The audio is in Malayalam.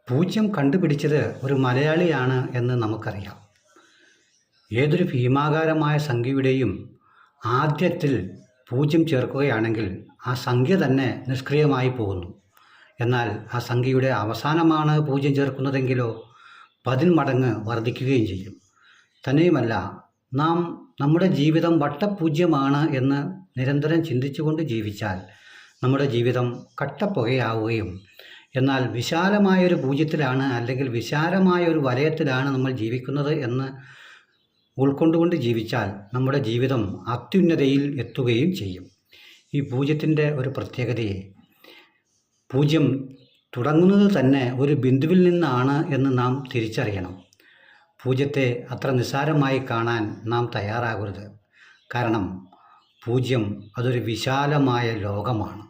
പൂജ്യം കണ്ടുപിടിച്ചത് ഒരു മലയാളിയാണ് എന്ന് നമുക്കറിയാം. ഏതൊരു ഭീമാകാരമായ സംഖ്യയുടെയും ആദ്യത്തിൽ പൂജ്യം ചേർക്കുകയാണെങ്കിൽ ആ സംഖ്യ തന്നെ നിഷ്ക്രിയമായി പോകുന്നു. എന്നാൽ ആ സംഖ്യയുടെ അവസാനമാണ് പൂജ്യം ചേർക്കുന്നതെങ്കിലോ 10 മടങ്ങ് വർദ്ധിക്കുകയും ചെയ്യും. തന്നെയുമല്ല, നാം നമ്മുടെ ജീവിതം വട്ടപൂജ്യമാണ് എന്ന് നിരന്തരം ചിന്തിച്ചുകൊണ്ട് ജീവിച്ചാൽ നമ്മുടെ ജീവിതം കട്ടപ്പുകയാവുകയും, എന്നാൽ വിശാലമായൊരു പൂജ്യത്തിലാണ് അല്ലെങ്കിൽ വിശാലമായൊരു വലയത്തിലാണ് നമ്മൾ ജീവിക്കുന്നത് എന്ന് ഉൾക്കൊണ്ടുകൊണ്ട് ജീവിച്ചാൽ നമ്മുടെ ജീവിതം അത്യുന്നതയിൽ എത്തുകയും ചെയ്യും. ഈ പൂജ്യത്തിൻ്റെ ഒരു പ്രത്യേകതയെ, പൂജ്യം തുടങ്ങുന്നത് തന്നെ ഒരു ബിന്ദുവിൽ നിന്നാണ് എന്ന് നാം തിരിച്ചറിയണം. പൂജ്യത്തെ അത്ര നിസ്സാരമായി കാണാൻ നാം തയ്യാറാകരുത്. കാരണം പൂജ്യം അതൊരു വിശാലമായ ലോകമാണ്.